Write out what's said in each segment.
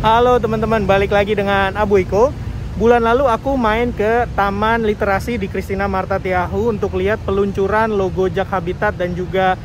Halo teman-teman, balik lagi dengan Abu Iko. Bulan lalu aku main ke Taman Literasi di Christina Marta Tiahu untuk lihat peluncuran logo Jak Habitat dan juga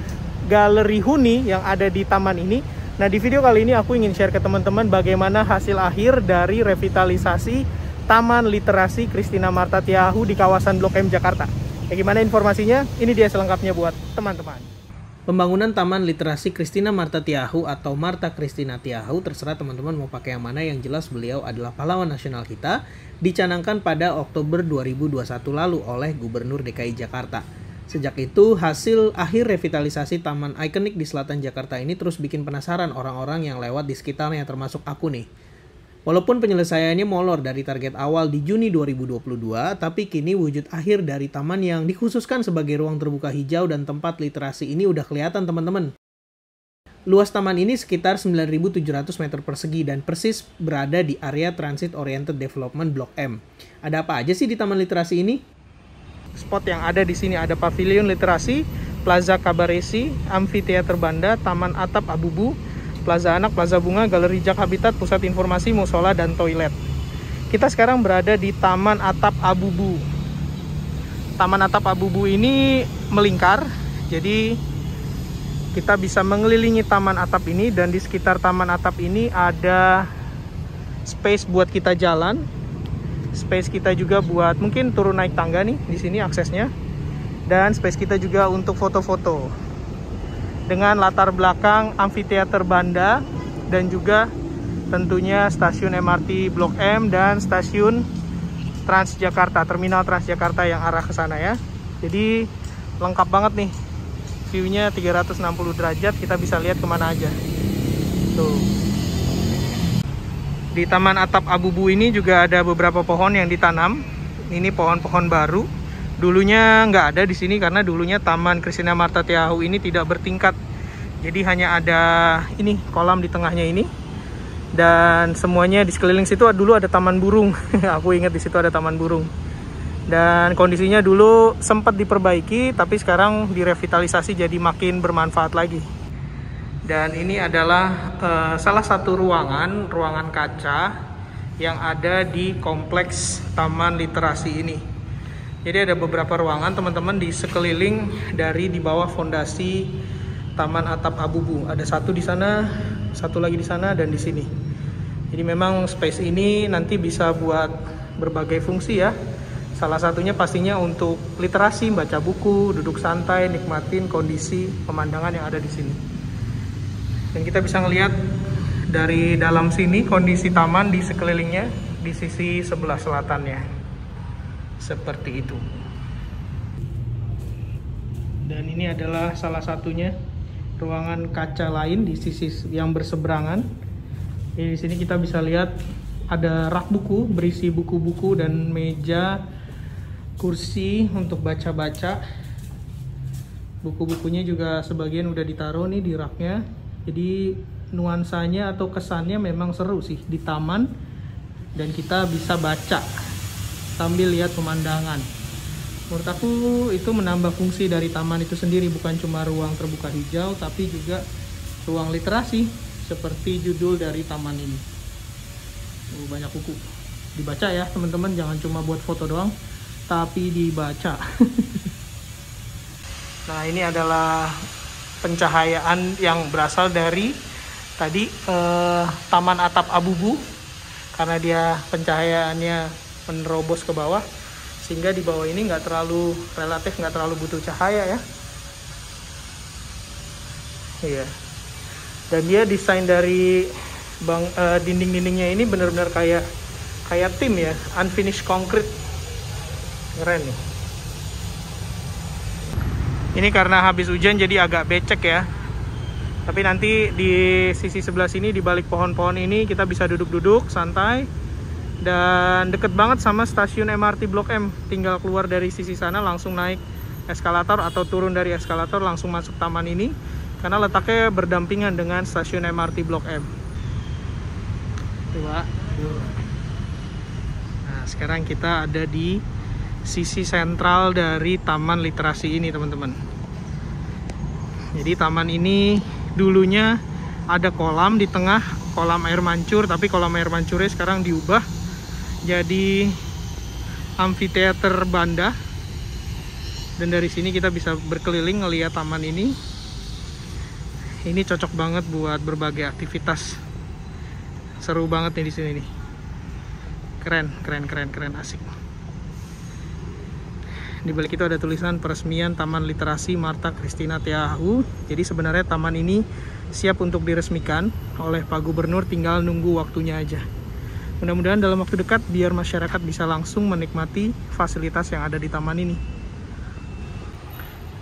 galeri huni yang ada di taman ini. Nah, di video kali ini aku ingin share ke teman-teman bagaimana hasil akhir dari revitalisasi Taman Literasi Christina Marta Tiahu di kawasan Blok M Jakarta. Gimana informasinya? Ini dia selengkapnya buat teman-teman. Pembangunan Taman Literasi Christina Marta Tiahu atau Marta Christina Tiahu, terserah teman-teman mau pakai yang mana, yang jelas beliau adalah pahlawan nasional kita, dicanangkan pada Oktober 2021 lalu oleh Gubernur DKI Jakarta. Sejak itu, hasil akhir revitalisasi taman ikonik di selatan Jakarta ini terus bikin penasaran orang-orang yang lewat di sekitarnya, termasuk aku nih. Walaupun penyelesaiannya molor dari target awal di Juni 2022, tapi kini wujud akhir dari taman yang dikhususkan sebagai ruang terbuka hijau dan tempat literasi ini udah kelihatan teman-teman. Luas taman ini sekitar 9.700 meter persegi dan persis berada di area Transit Oriented Development Blok M. Ada apa aja sih di Taman Literasi ini? Spot yang ada di sini ada Pavilion Literasi, Plaza Kabaresi, Amphitheater Banda, Taman Atap Abubu, Plaza Anak, Plaza Bunga, Galeri Jak Habitat, Pusat Informasi, Musola, dan Toilet. Kita sekarang berada di Taman Atap Abubu. Taman Atap Abubu ini melingkar, jadi kita bisa mengelilingi Taman Atap ini, dan di sekitar Taman Atap ini ada space buat kita jalan. Space kita juga buat mungkin turun naik tangga nih, di sini aksesnya. Dan space kita juga untuk foto-foto. Dengan latar belakang Amphitheater Banda dan juga tentunya stasiun MRT Blok M dan stasiun Transjakarta, terminal Transjakarta yang arah ke sana ya. Jadi lengkap banget nih. View-nya 360 derajat, kita bisa lihat kemana aja. Tuh. Di Taman Atap Abubu ini juga ada beberapa pohon yang ditanam. Ini pohon-pohon baru. Dulunya nggak ada di sini karena dulunya Taman Christina Marta Tiahu ini tidak bertingkat. Jadi hanya ada ini kolam di tengahnya ini. Dan semuanya di sekeliling situ dulu ada taman burung. Aku ingat di situ ada taman burung. Dan kondisinya dulu sempat diperbaiki, tapi sekarang direvitalisasi jadi makin bermanfaat lagi. Dan ini adalah salah satu ruangan kaca yang ada di kompleks Taman Literasi ini. Jadi ada beberapa ruangan teman-teman di sekeliling dari di bawah fondasi Taman Atap Abubu. Ada satu di sana, satu lagi di sana, dan di sini. Jadi memang space ini nanti bisa buat berbagai fungsi ya. Salah satunya pastinya untuk literasi, baca buku, duduk santai, nikmatin kondisi pemandangan yang ada di sini. Dan kita bisa ngelihat dari dalam sini kondisi taman di sekelilingnya di sisi sebelah selatannya. Seperti itu. Dan ini adalah salah satunya ruangan kaca lain di sisi yang berseberangan. Di sini kita bisa lihat ada rak buku berisi buku-buku dan meja, kursi untuk baca-baca. Buku-bukunya juga sebagian udah ditaruh nih di raknya. Jadi nuansanya atau kesannya memang seru sih di taman, dan kita bisa baca sambil lihat pemandangan. Menurut aku itu menambah fungsi dari taman itu sendiri, bukan cuma ruang terbuka hijau tapi juga ruang literasi seperti judul dari taman ini. Banyak buku dibaca ya teman-teman, jangan cuma buat foto doang tapi dibaca. Nah, ini adalah pencahayaan yang berasal dari tadi Taman Atap Abubu, karena dia pencahayaannya menerobos ke bawah, sehingga di bawah ini relatif nggak terlalu butuh cahaya ya. Iya. Dan dia desain dari dinding-dindingnya ini benar-benar kayak tim ya, unfinished concrete. Keren nih. Ini karena habis hujan jadi agak becek ya. Tapi nanti di sisi sebelah sini di balik pohon-pohon ini kita bisa duduk-duduk santai. Dan deket banget sama stasiun MRT Blok M. Tinggal keluar dari sisi sana langsung naik eskalator atau turun dari eskalator langsung masuk taman ini, karena letaknya berdampingan dengan stasiun MRT Blok M. Coba. Nah, sekarang kita ada di sisi sentral dari Taman Literasi ini teman-teman. Jadi taman ini dulunya ada kolam di tengah kolam air mancur, tapi kolam air mancurnya sekarang diubah jadi amphitheater Banda. Dan dari sini kita bisa berkeliling ngelihat taman ini. Ini cocok banget buat berbagai aktivitas. Seru banget nih di sini nih. Keren, asik. Di balik itu ada tulisan peresmian Taman Literasi Martha Christina Tiahahu. Jadi sebenarnya taman ini siap untuk diresmikan oleh Pak Gubernur, tinggal nunggu waktunya aja. Mudah-mudahan dalam waktu dekat biar masyarakat bisa langsung menikmati fasilitas yang ada di taman ini.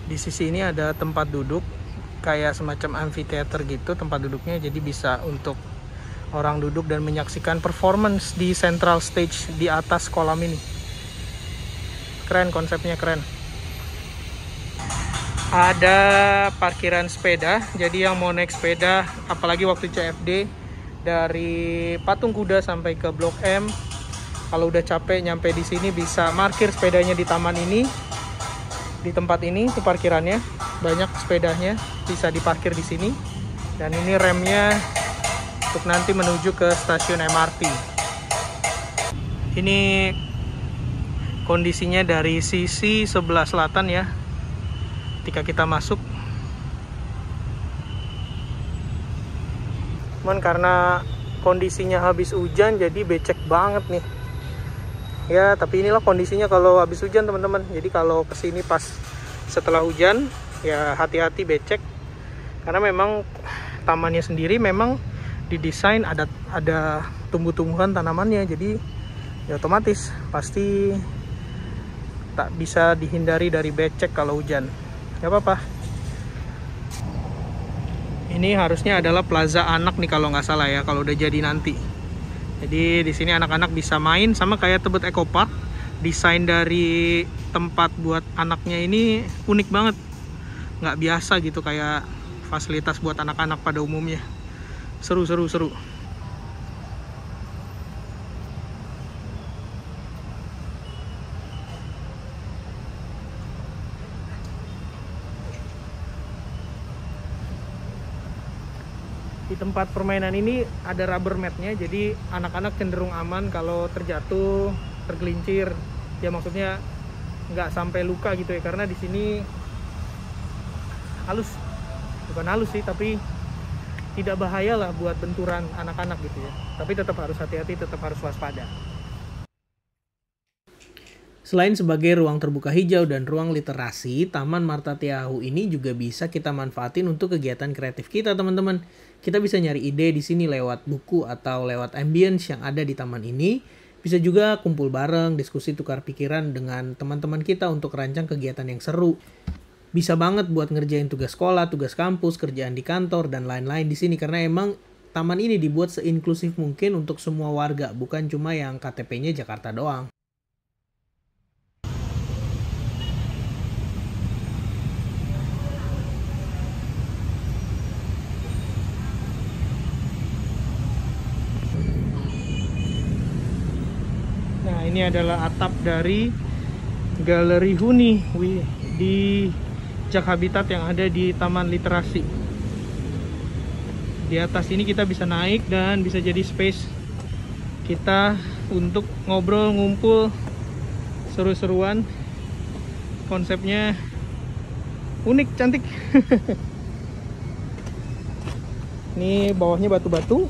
Di sisi ini ada tempat duduk kayak semacam amphitheater gitu tempat duduknya, jadi bisa untuk orang duduk dan menyaksikan performance di central stage di atas kolam ini. Keren, konsepnya keren. Ada parkiran sepeda, jadi yang mau naik sepeda, apalagi waktu CFD dari Patung Kuda sampai ke Blok M, kalau udah capek nyampe di sini bisa parkir sepedanya di taman ini. Di tempat ini itu parkirannya, banyak sepedanya bisa diparkir di sini. Dan ini remnya untuk nanti menuju ke stasiun MRT. Ini kondisinya dari sisi sebelah selatan ya. Ketika kita masuk, cuman karena kondisinya habis hujan jadi becek banget nih ya. Tapi inilah kondisinya kalau habis hujan teman-teman. Jadi kalau kesini pas setelah hujan ya hati-hati becek, karena memang tamannya sendiri memang didesain ada tumbuh-tumbuhan tanamannya, jadi ya otomatis pasti tak bisa dihindari dari becek kalau hujan. Gak apa-apa. Ini harusnya adalah plaza anak nih kalau nggak salah ya, kalau udah jadi nanti. Jadi di sini anak-anak bisa main sama kayak Tebet Eco Park. Desain dari tempat buat anaknya ini unik banget, nggak biasa gitu kayak fasilitas buat anak-anak pada umumnya. Seru. Di tempat permainan ini ada rubber mat-nya, jadi anak-anak cenderung aman kalau terjatuh, tergelincir. Ya maksudnya nggak sampai luka gitu ya, karena di sini halus, bukan halus sih, tapi tidak bahaya lah buat benturan anak-anak gitu ya. Tapi tetap harus hati-hati, tetap harus waspada. Selain sebagai ruang terbuka hijau dan ruang literasi, Taman Martha Tiahahu ini juga bisa kita manfaatin untuk kegiatan kreatif kita, teman-teman. Kita bisa nyari ide di sini lewat buku atau lewat ambience yang ada di taman ini. Bisa juga kumpul bareng, diskusi tukar pikiran dengan teman-teman kita untuk rancang kegiatan yang seru. Bisa banget buat ngerjain tugas sekolah, tugas kampus, kerjaan di kantor, dan lain-lain di sini. Karena emang taman ini dibuat seinklusif mungkin untuk semua warga, bukan cuma yang KTP-nya Jakarta doang. Nah, ini adalah atap dari Galeri Huni di Jak Habitat yang ada di Taman Literasi. Di atas ini kita bisa naik dan bisa jadi space kita untuk ngobrol, ngumpul, seru-seruan. Konsepnya unik, cantik. Ini bawahnya batu-batu.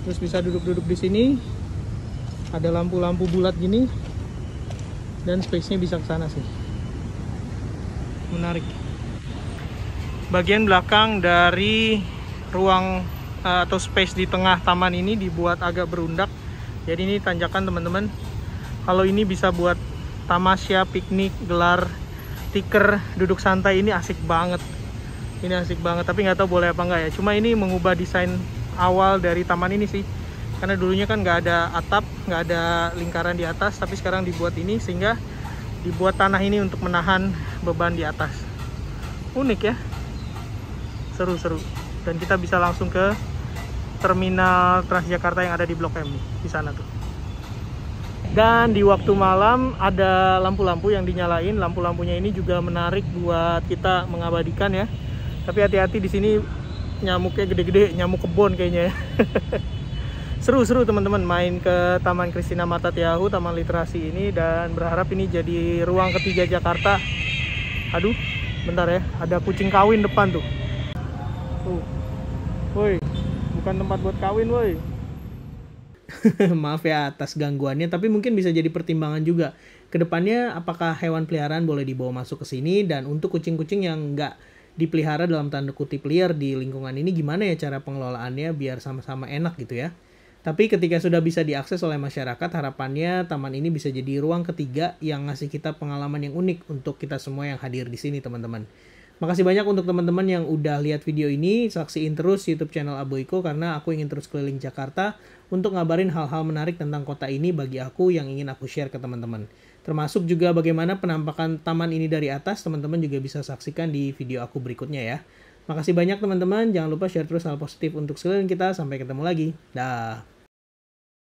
Terus bisa duduk-duduk di sini. Ada lampu-lampu bulat gini. Dan space-nya bisa ke sana sih. Menarik. Bagian belakang dari ruang atau space di tengah taman ini dibuat agak berundak. Jadi ini tanjakan teman-teman. Kalau ini bisa buat tamasya, piknik, gelar tikar, duduk santai, ini asik banget. Ini asik banget, tapi nggak tahu boleh apa nggak ya. Cuma ini mengubah desain awal dari taman ini sih. Karena dulunya kan nggak ada atap, nggak ada lingkaran di atas, tapi sekarang dibuat ini sehingga dibuat tanah ini untuk menahan beban di atas. Unik ya, seru-seru. Dan kita bisa langsung ke terminal Transjakarta yang ada di Blok M nih, di sana tuh. Dan di waktu malam ada lampu-lampu yang dinyalain. Lampu-lampunya ini juga menarik buat kita mengabadikan ya. Tapi hati-hati di sini nyamuknya gede-gede, nyamuk kebon kayaknya. Seru-seru teman-teman main ke Taman Christina Marta Tiahu, Taman Literasi ini, dan berharap ini jadi ruang ketiga Jakarta. Aduh, bentar ya, ada kucing kawin depan tuh. Woi, bukan tempat buat kawin woi. Maaf ya atas gangguannya, tapi mungkin bisa jadi pertimbangan juga. Kedepannya apakah hewan peliharaan boleh dibawa masuk ke sini, dan untuk kucing-kucing yang nggak dipelihara dalam tanda kutip liar di lingkungan ini, gimana ya cara pengelolaannya biar sama-sama enak gitu ya. Tapi ketika sudah bisa diakses oleh masyarakat, harapannya taman ini bisa jadi ruang ketiga yang ngasih kita pengalaman yang unik untuk kita semua yang hadir di sini, teman-teman. Makasih banyak untuk teman-teman yang udah lihat video ini. Saksiin terus YouTube channel Abu Iko karena aku ingin terus keliling Jakarta untuk ngabarin hal-hal menarik tentang kota ini bagi aku yang ingin aku share ke teman-teman. Termasuk juga bagaimana penampakan taman ini dari atas, teman-teman juga bisa saksikan di video aku berikutnya ya. Makasih banyak teman-teman, jangan lupa share terus hal positif untuk sekeliling kita. Sampai ketemu lagi. Dah.